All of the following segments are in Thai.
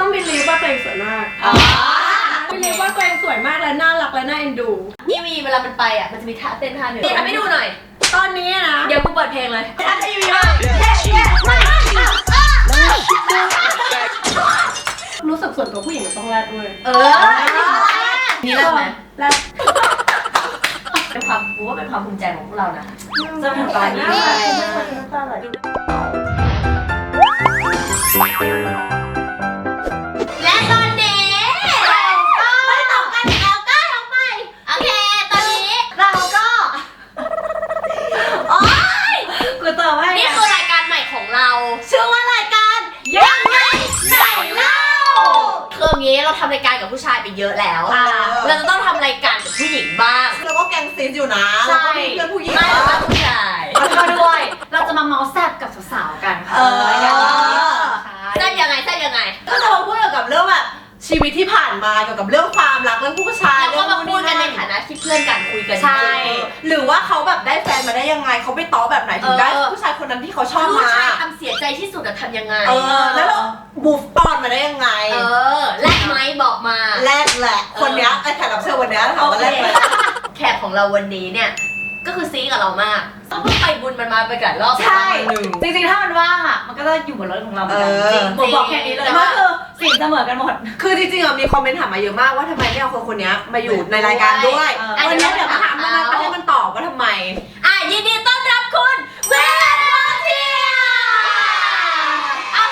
ต้องบิลีฟว่าตัวเองสวยมากบิลีฟว่าตัวเองสวยมากและน่ารักและน่าเอ็นดูนี่วีเวลามันไปอ่ะมันจะมีท่าเต้นท่าหนึ่งทำให้ดูหน่อยตอนนี้นะเดี๋ยวกูเปิดเพลงเลยท่าทีวีรู้สึกส่วนตัวผู้หญิงมันต้องแรดด้วยนี่แรดไหมแรดเป็นความกูว่าเป็นความภูมิใจของพวกเรานะจนถึงตอนนี้และตอนนี้ไม่ตอบกันแล้วก็ลงไปโอเคตอนนี้เราก็โอ๊ยกูเติมให้นี่คือรายการใหม่ของเราชื่อว่ารายการยังไงไหนเล่าคืออย่างนี้เราทำรายการกับผู้ชายไปเยอะแล้วเราจะต้องทำรายการกับผู้หญิงบ้างแล้วก็แกงซีอยู่นะแล้วก็มีเพื่อนผู้หญิงไม่แล้วก็ผู้ชายแล้วก็ด้วยเราจะมาเมาส์แซ่บกับสาวๆกันค่ะแซ่บยังไงแซ่บยังไงก็จะมาพูดเกี่ยวกับเรื่องแบบชีวิตที่ผ่านมาเกี่ยวกับเรื่องความรักเรื่องผู้ชายเราก็มาพูดกันในฐานะที่เพื่อนกันคุยกันใช่หรือว่าเขาแบบได้แฟนมาได้ยังไงเขาไปต้อแบบไหนถึงได้ผู้ชายคนนั้นที่เขาชอบมาผู้ชายทำเสียใจที่สุดทำยังไงแล้วเรา move on มาได้ยังไงแลกไหมบอกมาแลกแหละคนนี้ไอ้แขกรับเชิญวันนี้ถามว่าแลกไหมแขกของเราวันนี้เนี่ยก็คือซีกับเรามากต้องเพิ่งไปบุญมันมาไปกันรอบใช่จริงๆถ้ามันว่างอ่ะมันก็จะอยู่บนรถของเราเหมือนกันจริงบอกแค่นี้เลยก็คือสิ่งเสมอกันหมดคือจริงๆมีคอมเมนต์ถามมาเยอะมากว่าทำไมไม่เอาคนนี้มาอยู่ในรายการด้วยวันนี้เดี๋ยวมาถามมันให้มันตอบว่าทำไมยินดีต้อนรับคุณเวลาเทีย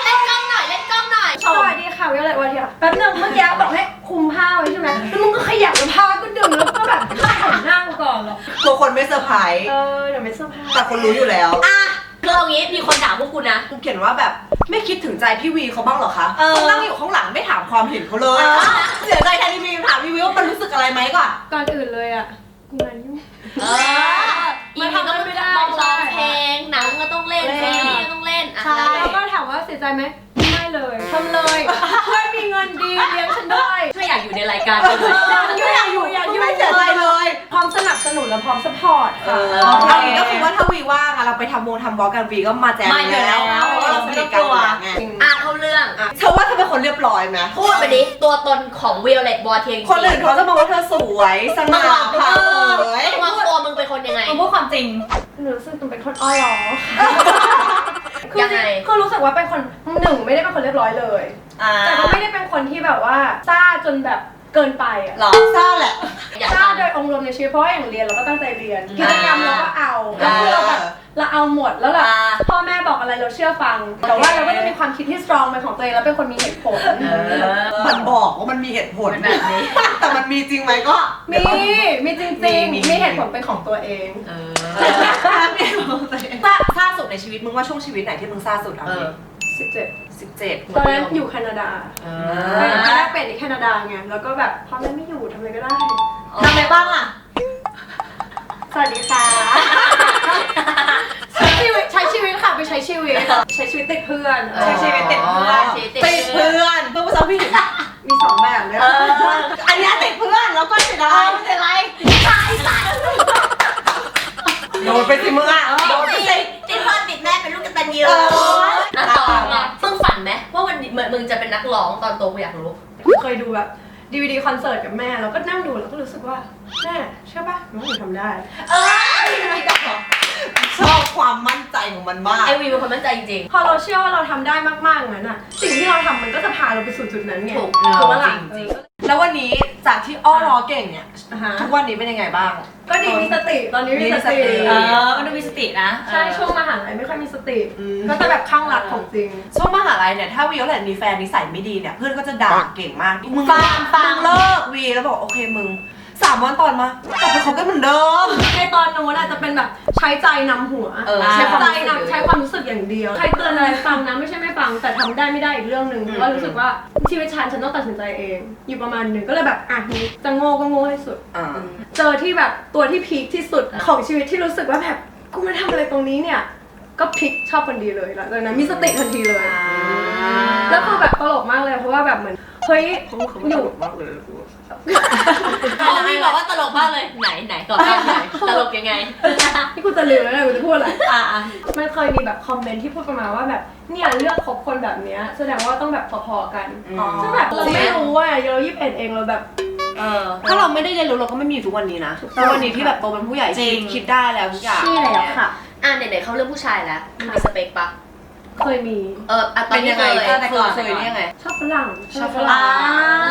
เล่นกล้องหน่อยเล่นกล้องหน่อยสวัสดีค่ะวิโอเลตวาเทียแป๊บนึงเมื่อกี้บอกให้คุมผ้าไว้ใช่ไหมแล้วมึงก็ขยับผ้าก็ดึงแล้วก็แบบหันหน้าก่อนหรอกลัวคนไม่เซอร์ไพรส์เดี๋ยวไม่เซอร์ไพรส์แต่คนรู้อยู่แล้วคือเอางี้มีคนด่าพวกคุณนะกูเขียนว่าแบบไม่คิดถึงใจพี่วีเขาบ้างหรอคะเขานั่งอยู่ข้างหลังไม่ถามความเห็นเขาเลยเสียใจแทนพี่วีถามพี่วีว่ามันรู้สึกอะไรไหมก่อนอื่นเลยอ่ะกูงานยุ่งอีพีก็ไม่ได้ร้องเพลงหนังก็ต้องเล่นซีรีส์ก็ต้องเล่นแล้วก็ถามว่าเสียใจไหมไม่เลยทำเลยเพื่อนมีเงินดีเลี้ยงฉันด้วยไม่อยากอยู่ในรายการเลยไม่อยากอยู่ไม่เสียใจเลยพร้อมสนับสนุนและพร้อมซัพพอร์ตค่ะอันนี้ก็คือว่าถ้าวีว่างเราไปทำวอล์กกันวีก็มาแจมแล้วเพราะว่าเราสนิทกันไงเข้าเรื่องเธอว่าเธอเป็นคนเรียบร้อยไหมพูดไปดิตัวตนของวิโอเลตวอเทียงคนอื่นเขาจะมองว่าเธอสวยสง่าผ่าเผยมองตัวมึงเป็นคนยังไงมึงพูดความจริงหนูรู้สึกเป็นคนอ้อล้อยังไงคือรู้สึกว่าเป็นคนหนึ่งไม่ได้เป็นคนเรียบร้อยเลยแต่ก็ไม่ได้เป็นคนที่แบบว่าซ่าจนแบบเกินไปอ่ะหรอซ่าแหละซ่าโดยองค์รวมในชีวิตเพราะว่าอย่างเรียนเราก็ตั้งใจเรียนกิจกรรมเราก็เอาแล้วคือเราแบบเราเอาหมดแล้วแบบพ่อแม่บอกอะไรเราเชื่อฟังแต่ว่าเราก็จะมีความคิดที่สตรองเป็นของตัวเองแล้วเป็นคนมีเหตุผลมันบอกว่ามันมีเหตุผลแบบนี้แต่มันมีจริงไหมก็มีจริงมีเหตุผลเป็นของตัวเองซ่าสุดในชีวิตมึงว่าช่วงชีวิตไหนที่มึงซ่าสุดอ่ะ17ตอนนั้นอยู่แคนาดาแรกเป็นที่แคนาดาไงแล้วก็แบบพ่อแม่ไม่อยู่ทำอะไรก็ได้ทำอะไรบ้างอ่ะสวัสดีค่ะใช้ชีวิตค่ะไปใช้ชีวิตติดเพื่อนใช้ชีวิตติดเพื่อนเพื่อนภาษาผู้หญิงมี2แบบเลยอันนี้ติดเพื่อนแล้วก็ติดอะไรตายโดนไปสิมึงอ่ะโดนไปสิติดพ่อติดแม่เป็นลูกกตัญญูต่อมามึงฝันไหมว่าวันนี้มึงจะเป็นนักร้องตอนโตกูอยากรู้เคยดูแบบDVD คอนเสิร์ตกับแม่แล้วก็นั่งดูแล้วก็รู้สึกว่าแม่เชื่อป่ะน้องหนูทำได้ชอบความมั่นใจของมันมากไอวีเป็นคนมั่นใจจริงๆพอเราเชื่อว่าเราทำได้มากๆงั้นอ่ะสิ่งที่เราทำมันก็จะพาเราไปสู่จุดนั้นไงถูกจริงแล้ววันนี้จากที่อ้อล้อเก่งเนี่ยทุกวันนี้เป็นยังไงบ้างก็ดีมีสติตอนนี้มีสติมันดูมีสตินะใช่ช่วงมหาลัยไม่ค่อยมีสติก็จะแบบข้างรักของจริงช่วงมหาลัยเนี่ยถ้าวีแล้วแหละมีแฟนนิสัยไม่ดีเนี่ยเพื่อนก็จะด่าเก่งมากมึงฟังเลิกวีแล้วบอกโอเคมึง3 วันตอนมากลับไปคบกันเหมือนเดิมในตอนนู้นอาจจะเป็นแบบใช้ใจนำหัวใช้ใจนำใช้ความรู้สึกอย่างเดียวใครเตือนอะไรฟังนะไม่ใช่ไม่ฟังแต่ทำได้ไม่ได้อีกเรื่องนึงว่ารู้สึกว่าชีวิตฉันต้องตัดสินใจเองอยู่ประมาณนึงก็เลยแบบจะโง่ก็โง่ให้สุดเจอที่แบบตัวที่พีคที่สุดของชีวิตที่รู้สึกว่าแบบกูมาทำอะไรตรงนี้เนี่ยก็พลิกชอบคนดีเลยแล้วจากนั้นมีสติทันทีเลยแล้วคือแบบตลกมากเลยเพราะว่าแบบเหมือน เฮ้ยอยู่ มากเลย พอมีบอกว่าตลกมากเลยไหนก่อนไหนตลกยังไง ที่กูจะลืมแล้วนะกูจะพูดอะไร อ่ะ มันเคยมีแบบคอมเมนต์ที่พูดประมาณว่าแบบเนี่ยเลือกคบคนแบบเนี้ยแสดงว่าต้องแบบพอๆกันซึ่งแบบเราไม่รู้ว่าเรา21เองเราแบบ ถ้าเราไม่ได้เรียนรู้เราก็ไม่มีอยู่ทุกวันนี้นะทุกวันนี้ที่แบบโตเป็นผู้ใหญ่คิดได้แล้วทุกอย่าง ใช่แล้วค่ะ ไหนๆเขาเรื่องผู้ชายแล้วมีสเปคปะ เคยมี ตอนนี้เคย แต่ก่อนเคยนี่ยังไง ชอบฝรั่ง ชอบฝรั่ง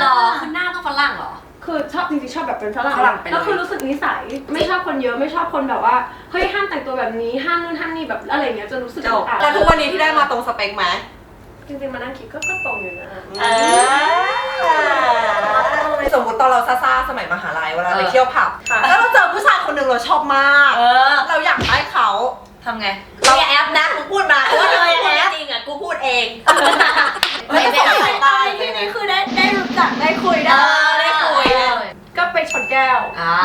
หรอคือหน้าต้องฝรั่งหรอ คือชอบจริงๆชอบแบบเป็นฝรั่ง ฝรั่งไปเลย แล้วคือรู้สึกนิสัยไม่ชอบคนเยอะไม่ชอบคนแบบว่าเฮ้ยห้ามแต่งตัวแบบนี้ห้ามนู่นห้ามนี่แบบอะไรอย่างเงี้ยจนรู้สึก จบ อ่ะ แล้วทุกวันนี้ที่ได้มาตรงสเปคไหม จริงๆมานั่งคิดก็ตรงอยู่นะ สมมติตอนเราซ่าๆสมัยมหาลัยเวลาไปเที่ยวผับ ค่ะ แล้วเราเจอผู้ชายคนหนึ่งเราชอบมากเราอยากได้เขา ทำไง เราอย่าแอปนะกูพูดมาเพราะว่าเราพูดจริงอ่ะกูพูดเอง ไม่ได้สายตา ที่นี่คือได้รู้จักได้คุยได้ ได้คุย ก็ไปชนแก้ว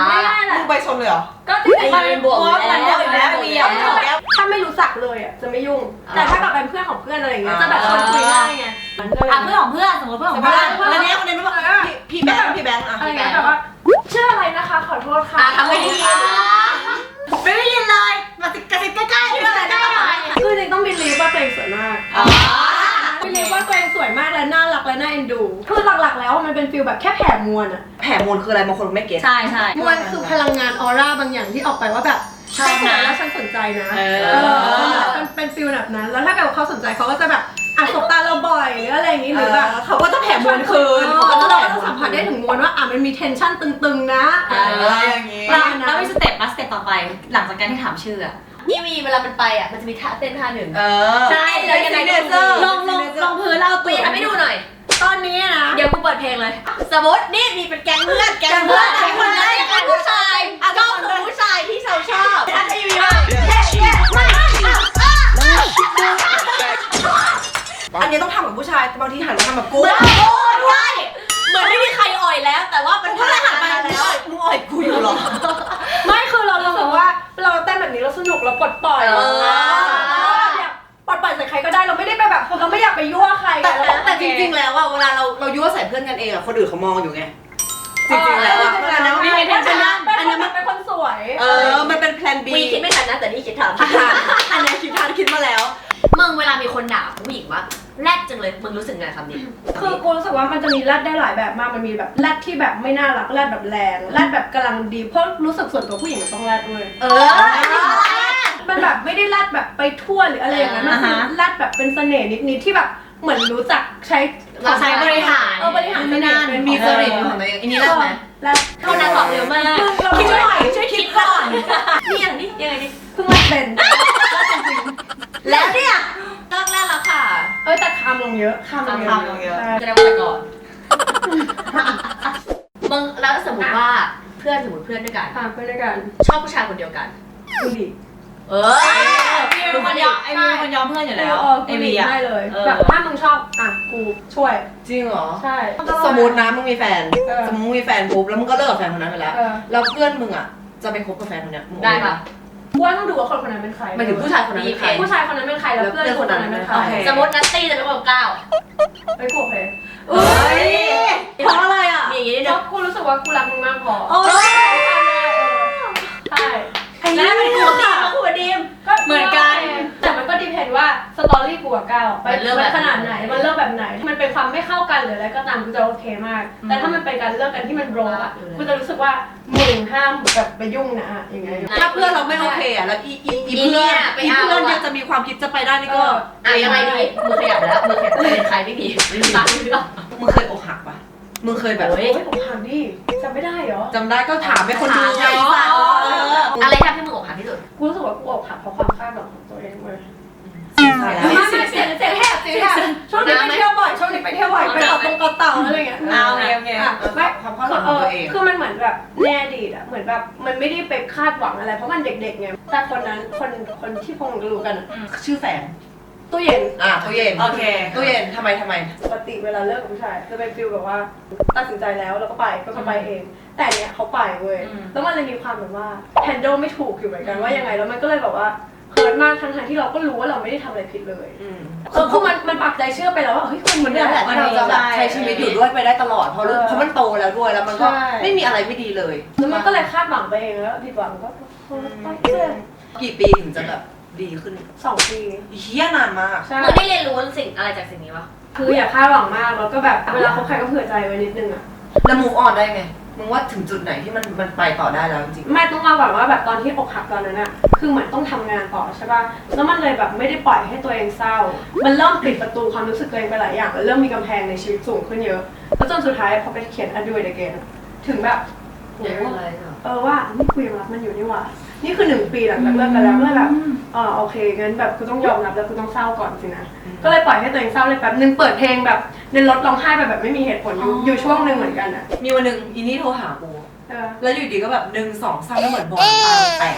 ไม่ได้แหละ มึงไปชนเลยเหรอ ก็จริงๆ มันเป็นบวกแล้ว ถ้าไม่รู้จักเลยอ่ะจะไม่ยุ่ง แต่ถ้ากับเป็นเพื่อนของเพื่อนอะไรอย่างเงี้ยจะแบบชวนคุยได้ไง เพื่อนของเพื่อนสมมติเพื่อนของเพื่อน แล้วเนี้ยคนนี้ไม่บอกพี่แบงค์อะ อะไรเงี้ยแบบว่าชื่ออะไรนะคะขอโทษค่ะ ทำไม่ดี ไม่ได้ยินเลยมากระซิบใกล้ๆที่มาใกล้หน่อย คือจริงต้องบิลีฟว่าตัวเองสวยมากบิลีฟว่าตัวเองสวยมากและน่ารักและน่าเอ็นดูคือหลักๆแล้วมันเป็นฟิลแบบแค่แผ่มวลอะ แผ่มวลคืออะไรบางคนไม่เก็ต ใช่ใช่ มวลคือพลังงานออร่าบางอย่างที่ออกไปว่าแบบชอบนะแล้วฉันสนใจนะเป็นฟิลแบบนั้นแล้วถ้าเกิดเขาสนใจเขาก็จะแบบสบตาเราบ่อยหรืออะไรอย่างงี้หรือแบบ เขาก็จะแผ่มวลคืน แล้วเราก็จะสัมผัสได้ถึงมวลว่ามันมีเทนชั่นตึงๆนะ อะไรอย่างงี้ แล้วมีสเต็ปมาสเต็ปต่อไป หลังจากการที่ถามชื่ออะ นี่มีเวลามันไปอ่ะมันจะมีท่าเต้นท่าหนึ่ง ใช่เลยยังไงเดเซอร์ ลงพื้นแล้วเอา กู ตัว จะทำให้ดูหน่อย ตอนนี้นะ เดี๋ยวกูเปิดเพลงเลย สมมตินี่มีเป็นแก๊งเพื่อนแก๊งเพื่อนแต่คนนั้นเป็นผู้ชายชอบคือผู้ชายที่เราชอบอันนี้มีว่า อันนี้ต้องทำกับผู้ชายบางทีหันมาทำแบบกู ใช่เหมือนไม่มีใครอ่อยแล้ว แต่ว่ามัน ก็เลยหันไปแล้วมึงอ่อยกูอยู่หรอ ไม่คือเรารู้สึกว่าเราเต้นแบบนี้เราสนุกเราปลดปล่อยปลดปล่อยใส่ใครก็ได้เราไม่ได้ไปแบบเราไม่อยากไปยั่วใคร แต่จริงๆแล้วอะเวลาเรายั่วใส่เพื่อนกันเองอะคนอื่นเขามองอยู่ไงจริงๆแล้วอะอันนั้นมันเป็นคนสวย มันเป็นแพลน B วีคิดไม่ทันนะแต่นี่คิดทัน อันนี้คิดมาแล้ว มึงเวลามีคนด่าผู้หญิงว่าแรดจังเลยมึงรู้สึกไงคำนี้ คือกูรู้สึกว่ามันจะมีแรดได้หลายแบบมากมันมีแบบแรดที่แบบไม่น่ารักแรดแบบแรงแรดแบบกำลังดีเพราะรู้สึกส่วนตัวผู้หญิงมันต้องแรดด้วยมันแบบไม่ได้แรดแบบไปทั่วหรืออะไรอย่างนั้นมันคือแรดแบบเป็นเสน่ห์นิดๆที่แบบเหมือนรู้จักใช้ บริหาร บริหารไม่นาน มีจริตของตัวเองอันนี้แรดไหม แรด เท่านั้นตอบเร็วมาก คิดหน่อยช่วยคิดก่อน นี่อย่างนี้ยังไงดิ เพิ่งแรดเป็น แล้วเนี่ยเลิกแล้วค่ะ แต่คำลงเยอะคำลงเยอะ จะได้ว่าแต่ก่อนมึงแล้วสมมติว่าเพื่อนด้วยกัน ไปด้วยกัน ชอบผู้ชายคนเดียวกัน กูดิ คือคนยอมไอ้มีคนยอมเพื่อนอยู่แล้วไอ้วีอะ ได้เลยแบบถ้ามึงชอบกูช่วย จริงเหรอ ใช่ สมมตินะมึงมีแฟนสมมติมึงมีแฟนปุ๊บแล้วมึงก็เลิกกับแฟนคนนั้นไปแล้วแล้วเพื่อนมึงอะจะไปคบกับแฟนคนเนี้ย ได้ปะ ว่าต้องดูว่าคนคนนั้นเป็นใคร หมายถึงผู้ชายคนนั้นเป็นใคร ผู้ชายคนนั้นเป็นใครแล้วเพื่อนคนนั้นเป็นใคร สมมตินัตตี้จะเป็นคนก้าว ไม่กูโอเค เพราะอะไรอะ มีอย่างนี้ เพ เดี๋ยว ราะกูรู้สึกว่ากูรักมึงมากพอ ใช่ แล้วเป็นคู่ดีมาคู่ดีม ก็เหมือนกันแต่มันก็ดีเพนว่าสตอรี่กูกับก้าวไปขนาดไหนมันเลิกแบบไหนมันเป็นความไม่เข้ากันหรืออะไรก็ตามกูจะโอเคมาก แต่ถ้ามันเป็นการเลิกกันที่มันโบรกกูจะรู้สึกว่ามึงห้ามแบบไปยุ่งนะอย่างเงี้ย ถ้าเพื่อนเราไม่โอเคอะแล้วอีเพื่อนยังจะมีความคิดจะไปได้นี่ก็ ยังไงดีมือขยับแล้วมือขยับเป็นใครไม่มีตาเลือก มึงเคยอกหักปะมึงเคยแบบ โอ้ยผมถามดิจำไม่ได้เหรอ จำได้ก็ถามให้คนดูไง อะไรทำให้มึงอกหักที่สุด กูรู้สึกว่ากูอกหักเพราะความคาดหวังของตัวเองเว้ย ใช่แล้ว ไม่เสียงแหบช่วงนี้ไปเที่ยวบ่อยไปต่อเต่าอะไรเงี้ย โอเค ไม่ ความคาดหวังของตัวเอง คือมันเหมือนแบบแน่ดีอะเหมือนแบบมันไม่ได้ไปคาดหวังอะไรเพราะมันเด็กๆไงแต่คนนั้นคนที่พงรู้กัน ชื่อแฝง ตู้เย็น ตู้เย็น โอเค ตู้เย็นทำไม ปกติเวลาเลิกกับผู้ชายจะเป็นฟิลแบบว่าตัดสินใจแล้วก็ไปเอง แต่เนี้ยเขาไปเว้ยแล้วมันเลยมีความแบบว่า handle ไม่ถูกอยู่เหมือนกันว่ายังไงแล้วมันก็เลยแบบว่า เฮิร์ตมากทั้งที่เราก็รู้ว่าเราไม่ได้ทำอะไรผิดเลยคือมันปักใจเชื่อไปแล้วว่าเฮ้ยคนมัน เนี่ยแหละที่เราจะแบบใช้ชีวิตอยู่ด้วยไปได้ตลอดเพราะมันโตแล้วด้วยแล้วมันก็ไม่มีอะไรไม่ดีเลย แล้วมันก็เลยคาดหวังไปเองแล้วผิดหวังก็ไปเรื่อย กี่ปีถึงจะแบบดีขึ้น 2 ปี เฮี้ยนานมาก ใช่ มึงได้เรียนรู้สิ่งอะไรจากสิ่งนี้ปะ คืออย่าคาดหวังมากแล้วก็แบบเวลาคบใครก็เผื่อใจไว้นิดนึงอะ แล้ว move on ได้ไงมึงว่าถึงจุดไหนที่มันไปต่อได้แล้วจริง ไม่ต้องมาแบบว่าแบบตอนที่อกหักตอนนั้นอะคือเหมือนต้องทำงานต่อใช่ป่ะแล้วมันเลยแบบไม่ได้ปล่อยให้ตัวเองเศร้า มันเริ่มปิดประตูความรู้สึกตัวเองไปหลายอย่างมันเริ่มมีกำแพงในชีวิตสูงขึ้นเยอะแล้วจนสุดท้ายพอไปเขียน Undo It Again ถึงแบบโหว่านี่กูยังรักมันอยู่นี่หว่านี่คือ1 ปีหลังจากเลิกกันแล้วก็เลยแบบโอเคงั้นแบบกูต้องยอมรับแล้วกูต้องเศร้าก่อนสินะก็เลยปล่อยให้ตัวเองเศร้าเลยแป๊บนึงเปิดเพลงแบบในรถร้องไห้แบบไม่มีเหตุผลอยู่ช่วงนึงเหมือนกันอะ มีวันหนึ่งอีนี่โทรหากูแล้วอยู่ดีก็แบบ1 2 3แล้วเหมือนบอลตาแตก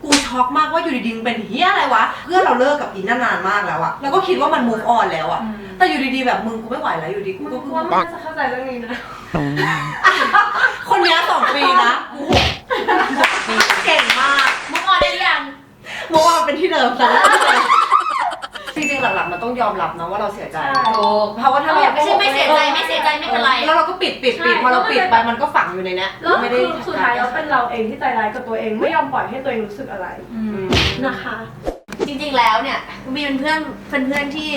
กูช็อกมากว่าอยู่ดีๆเป็นเฮี้ยอะไรวะเพื่อนเราเลิกกับอีนานมากแล้วอะแล้วก็คิดว่ามัน move on แล้วอะแต่อยู่ดีๆแบบมึงกูไม่ไหวแล้วอยู่ดีกูก็เพิ่ง ว่ามันจะเข้าใจเรื่องนี้นะ คนนี้2 ปีนะกู6 ปีเก่งมาก มึงออนได้หรือยัง เมื่อวานเป็นที่เดิมแต่จริงๆหลักๆมันต้องยอมรับนะว่าเราเสียใจเพราะว่าถ้า ไม่ใช่ไม่เสียใจไม่เป็นไร แล้วเราก็ปิดพอเราปิดไปมันก็ฝังอยู่ในนี้ แล้วคือสุดท้ายเราเป็นเราเองที่ใจร้ายกับตัวเองไม่ยอมปล่อยให้ตัวเองรู้สึกอะไรนะคะ จริงๆแล้วเนี่ยมีเป็นเพื่อนที่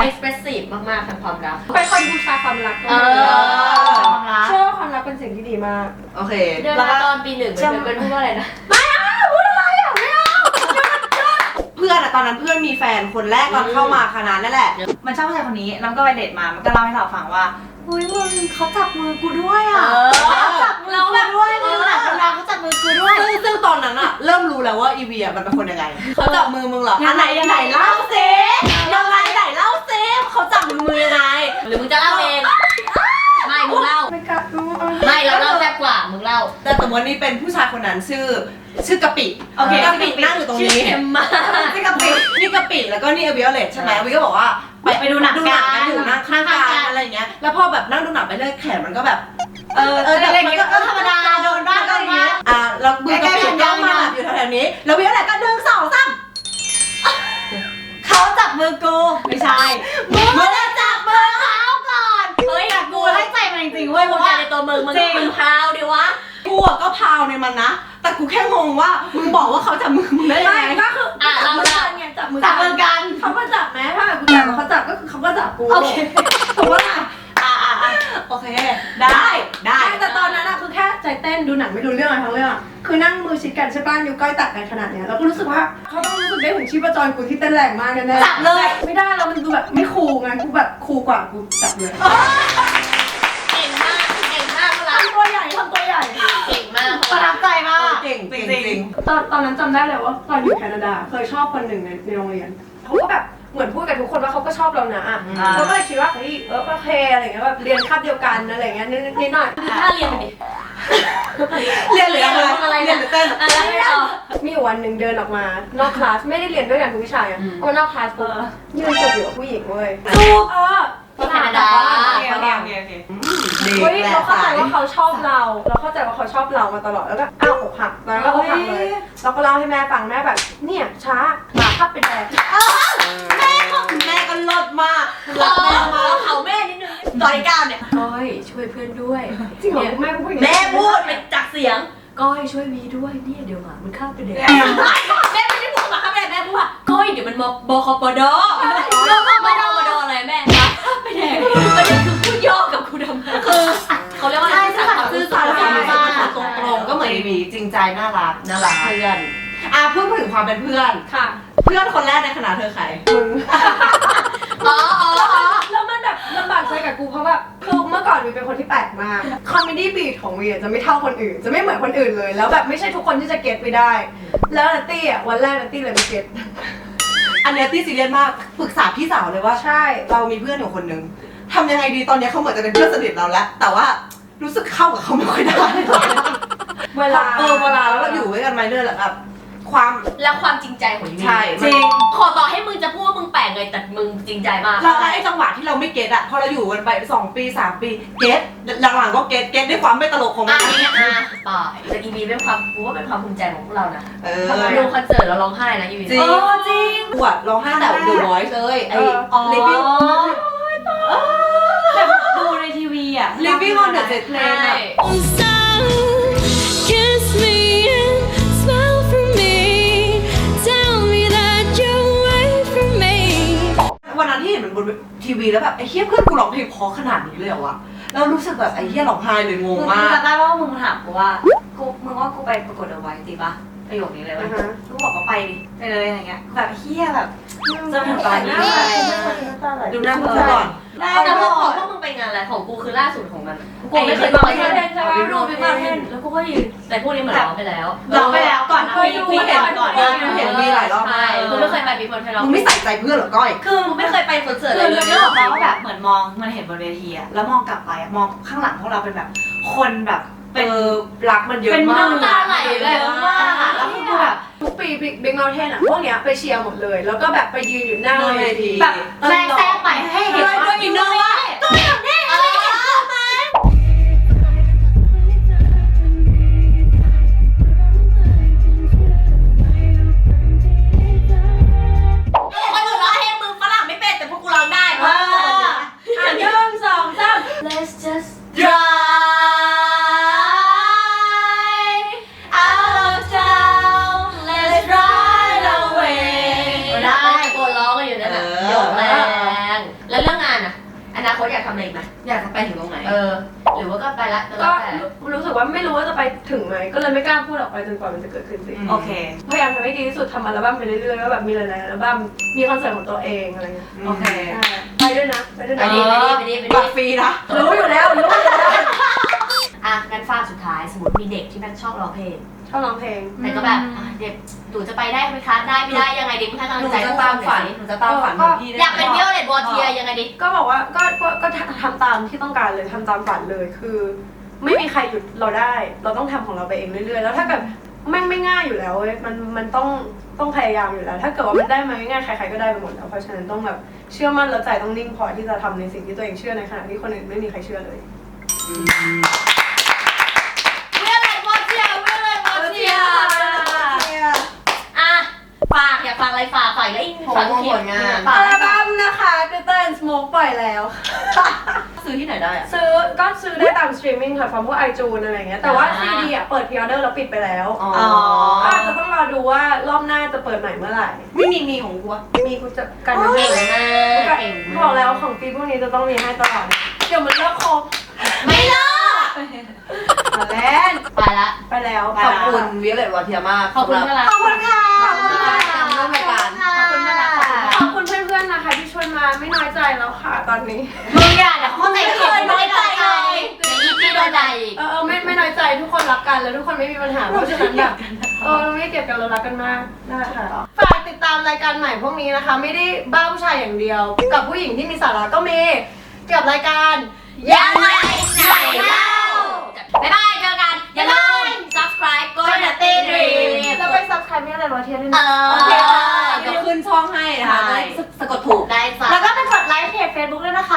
expressive มากๆทางความรัก เป็นคนบูชาความรัก ความรัก เชื่อว่าความรักเป็นสิ่งที่ดีมาก โอเค เดือนมาตอนปี 1เป็นพูดว่าอะไรนะ เพื่อนอะตอนนั้นเพื่อนมีแฟนคนแรกตอนเข้ามาคณะนั่นแหละ มันชอบผู้ชายคนนี้แล้วก็ไปเดทมา มันก็เล่าให้เราฟังว่าเฮ้ยมึงเขาจับมือกูด้วยอ่ะเขาจับมือกูด้วยมึงหลังเวลาเขาจับมือกูด้วย ซึ่งตอนนั้นอะเริ่มรู้แล้วว่าอีวีอะมันเป็นคนยังไงเขาจับมือมึงเหรอไหนเล่าซิยังไงไหนเล่าซิเขาจับมือยังไง หรือมึงจะเล่าเองไม่มึงเล่า ไม่กล้ารู้ ไม่เราเล่าแซ่บกว่ามึงเล่า แต่สมมตินี่เป็นผู้ชายคนนั้นชื่อกะปิ โอเค กะปินั่งอยู่ตรงนี้ เค็มมาก นี่กะปิแล้วก็นี่วิโอเลตใช่ไหมวิก็บอกว่าไปดูหนังกันอยู่นั่งข้างกันอะไรอย่างเงี้ยแล้วพอแบบนั่งดูหนังไปเรื่อยแขนมันก็แบบเด็กๆก็ธรรมดาโดนบ้างโดนบ้าง แล้วมือกะปิย่องมาอยู่แถวๆนี้แล้ววิโอเลตก็1 2 3 เขาจับมือกูไม่ใช่มึงจับมือเขาก่อน เฮ้ย กูให้ใจมันจริงๆเว้ย มึงใจในตัวมึงพาวดิวะ กูก็พาวในมันนะแต่กูแค่งงว่ามึงบอกว่าเขาจับมือมึงได้ยังไง ก็คือจับมือกันไงจับมือกัน เขาก็จับแม้ถ้ากูจับเขาจับก็คือเขาก็จับกู โอเค ถูกปะล่ะ โอเคได้ แต่ตอนนั้นอะคือแค่ใจเต้นดูหนังไม่ดูเรื่องอะไรทั้งเรื่องอะคือนั่งมือชิดกันใช่ป่ะนิ้วก้อยตัดกันขนาดเนี้ยเราก็รู้สึกว่าเขาต้องรู้สึกได้ถึงชีพจรกูที่เต้นแรงมากแน่ๆ จับเลย ไม่ได้แล้วมันดูแบบไม่คูลไงกูแบบคูลกว่ากูจับเลย เก่งมากพลัง ทำตัวใหญ่ เก่งมาก ประทับใจมาก เก่งจริง ตอนนั้นจำได้เลยว่าตอนอยู่แคนาดาเคยชอบคนหนึ่งในโรงเรียนเขาก็แบบเหมือนพูดกับทุกคนว่าเขาก็ชอบเรานะเราก็เลยคิดว่าเฮ้ยโอเคอะไรเงี้ยแบบเรียนคาบเดียวกันอะไรเงี้ยนิดหน่อย ถ้าเรียนไปดิ เรียนหรืออะไรเรียนหรือเต้น อะไรไม่เอา มีอยู่วันหนึ่งเดินออกมานอกคลาสไม่ได้เรียนด้วยกันทุกวิชาอ่ะออกมานอกคลาสปุ๊บยืนจูบอยู่กับผู้หญิงเว้ยจูบที่แคนาดา เฮ้ยเราเข้าใจว่าเขาชอบเราเข้าใจว่าเขาชอบเรามาตลอดแล้วก็อ้าวอกหักแล้วก็อกหักเลยเราก็เล่าให้แม่ฟังแม่แบบเนี่ยช้าหมาขับไปแดด แม่ก็ลดมาก เขาแม่นิดนึงตอนก้าวเนี่ย ก้อยช่วยเพื่อนด้วยจริงเหรอแม่พูด แม่พูดเป็นจากเสียงก้อยช่วยวีด้วยเนี่ยเดี๋ยวหมามันเข้าไปเด็กแม่ไม่ได้พูดมาเข้าไปแม่พูดว่าก้อยเดี๋ยวมันบคปดอะไรแม่ไปแดกประเด็นคือพูดย่อกับครูดำคือเขาเรียกว่าอะไรซื่อสัตย์ตรงก็เหมือนมีจริงใจน่ารักเพื่อนพูดถึงความเป็นเพื่อน ค่ะ เพื่อนคนแรกในคณะเธอใคร มึง อ๋อ แล้วมันแบบลำบากใจกับกูเพราะแบบคือเมื่อก่อนวีเป็นคนที่แปลกมากคอมเมดี้บีทของวีจะไม่เท่าคนอื่นจะไม่เหมือนคนอื่นเลยแล้วแบบไม่ใช่ทุกคนที่จะเก็ตไปได้แล้วนัตตี้อ่ะวันแรกนัตตี้เลยไม่เก็ต อันเนี้ยตี้ซีเรียสมากปรึกษาพี่สาวเลยว่า ใช่ เรามีเพื่อนอยู่คนนึงทำยังไงดีตอนนี้เขาเหมือนจะเป็นเพื่อนสนิทเราแล้วแต่ว่ารู้สึกเข้ากับเขาไม่ค่อยได้ เวลา เวลาแล้วเราอยู่ด้วยกันมาเรื่อยๆแบบ ความ และความจริงใจของยู ใช่ จริง ขอต่อให้มึงจะพูดว่ามึงแปลกเลยแต่มึงจริงใจมาก เราไอ้จังหวะที่เราไม่เก็ตอะพอเราอยู่กันไป2 ปี 3 ปีเก็ตหลังๆก็เก็ตด้วยความไม่ตลกของมัน ป่าแต่อีวีเป็นความกูว่าเป็นความภูมิใจของพวกเรานะ ทำไม ดูคอนเสิร์ตแล้วร้องไห้นะยูวี จริงจริงปวดร้องไห้แต่ The Voice เลยไอ้ Living แบบดูในทีวีอ่ะ Living on the Jet Plane อะ Kiss me and smile for me. Tell me that you're away from me. วันนั้นที่เห็นมันบนทีวีแล้วแบบไอ้เหี้ยเพื่อนกูร้องเพลงเพราะขนาดนี้เลยเหรอวะแล้วรู้สึกแบบไอ้เหี้ยร้องไห้เลยงง มึง มาก จำได้ว่ามึงถามกูว่ามึงว่ากูไปประกวดเอาไว้จริงปะประโยคนี้เลยเว้ยกูบอกว่าไปดิไปเลยอะไรเงี้ยแบบเฮียแบบจนถึงตอนนี้ ดูหน้ามึงก่อน แต่พวกของพวกมึงไปงานอะไรของกูคือล่าสุดของมันกูไม่เคยมาเทนใช่ไหมดูบิ๊กมาเทนแล้วกูก็ยืนแต่พวกนี้เหมือนร้องไปแล้ว ร้องไปแล้วก่อนนะพี่เห็นก่อนนะ เห็นมีหลายรอบ ใช่กูไม่เคยไปบิ๊กมาเทนร้อง มึงไม่ใส่ใจเพื่อนเหรอก้อย คือกูไม่เคยไปคอนเสิร์ต คื เล อย เรื่องของเราว่าแบบเหมือนมองมันเห็นบนเวทีอะแล้วมองกลับไปอะมองข้างหลังพวกเราเป็นแบบคนแบบเป็น รักมันเยอะ เป็น มาก น้ำตาไหลเลยมากอะแล้วคือแบบ ทุกปีบิ๊กเมลเทนอ่ะพวกเนี้ยไปเชียร์หมดเลย แล้วก็แบบไปยืนอยู่หน้าเวที แบบแทรกไปให้เห็นว่าอินเนอร์ว่า คนอื่นร้องเพลงมึงฝรั่งไม่เป็นแต่พวกกูร้องได้เพราะ 1 2 3 Let's just drive out of town Let's ride away ได้กูร้องกันอยู่นั่นแหละโยกแรงแล้วเรื่องงานอะอนาคตอยากทำอะไรอีกไหม อยากจะไปถึงตรงไหน หรือว่าก็ไปละ ก็รู้สึกว่าไม่รู้ว่าจะไปถึงไหมก็เลยไม่กล้าพูดออกไปจนกว่ามันจะเกิดขึ้นสิ โอเค พยายามทำให้ดีที่สุดทำอัลบั้มไปเรื่อยๆว่าแบบมีหลายๆอัลบั้มมีคอนเสิร์ตของตัวเองอะไรเงี้ย โอเค ไปด้วยนะไปด้วย ไป นะ ดิ บัตรฟรีนะ รู้อยู่แล้ว อ่ะงั้นฝากสุดท้ายสมมติมีเด็กที่แม่งชอบร้องเพลง ชอบร้องเพลง แต่ก็แบบเด็กหนูจะไปได้ไหมคะได้ไม่ได้ยังไงดิมึงให้กำ ห ลั นู งใจ จะ พวก ตาม เราหน่ ฝั อย น สิ หนูจะตามฝันเหมือนพี่ได้ อยากเป็นวิโอเลตวอเทียยังไงดิ ก็บอกว่าก็ทำตามที่ต้องการเลยทำตามฝันเลยคือ ไม่มีใครหยุดเราได้ เราต้องทำของเราไปเองเรื่อยๆแล้วถ้าเกิดแม่งไม่ง่ายอยู่แล้วเว้ยมันต้องพยายามอยู่แล้ว ถ้าเกิดว่ามันได้มาง่ายๆใครๆก็ได้ไปหมดแล้วเพราะฉะนั้นต้องแบบเชื่อมั่นแล้วใจต้องนิ่งพอที่จะทำในสิ่งที่ตัวเองเชื่อในขณะที่คนอื่นไม่มีใครเชื่อเลย วิโอเลตวอเทียวิโอเลตวอเทียอ่ะฝากอยากฟังอะไรฝากแล้วอีก ฝากผลงาน อัลบั้มนะคะ Glitter and Smoke ปล่อยแล้ว ซื้อที่ไหนได้อะ ซื้อได้ตามสตรีมมิ่งแพลตฟอร์มพวก iTunes อะไรอย่างเงี้ยแต่ว่า CD อ่ะเปิดพรีออเดอร์แล้วปิดไปแล้ว อ๋อ ก็อาจจะต้องรอดูว่ารอบหน้าจะเปิดใหม่เมื่อไหร่ ไม่มีของกูอะ มีกูจะกันมา เก่ง ให้ มากเก่งมาก บอกแล้วของปีพวกนี้จะต้องมีให้ตลอดเดี๋ยวมันเลิกครบ ไม่เลิก มาแล้ว ไปละ ไปแล้ว ขอบคุณวิเลตวอเทียมาก ขอบคุณ สำห เว รับ ลา ขอบคุณค่ะ ขอบคุณค่ะร่วมรายการ ขอบคุณมากนะคะ ขอบคุณเพื่อนๆนะคะที่ช่วยมาไม่น้อยใจแล้วค่ะตอนนี้ มึงอย่าเดี๋ยวเขาใจ ไม่ ผิ เค ด ยน้อยใจเลยอย่างนี้ที่โดนใจอีก ไม่น้อยใจทุกคนรักกันแล้วทุกคนไม่มีปัญหาเพราะฉะนั้นแบบเราไม่เกลียดกันเรารักกันมากได้ค่ะฝากติดตามรายการใหม่พวกนี้นะคะ ไม่ได้บ้าผู้ชายอย่างเดียว กับผู้หญิงที่มีสาระก็มีกับรายการ ยังไงไหนเล่าบ๊ายบายเจอกันอย่าลืม subscribe กดกระดิ่ง แล้วไปซับสไครต์ไม่อะไรวะเทียนด้วยนะ โอเคค่ะเดี๋ยวขึ้นช่องให้นะคะ ใช่ สะกดถูก ได้จ้ะ แล้วก็ไปกดไลค์เพจ Facebook ด้วยนะคะ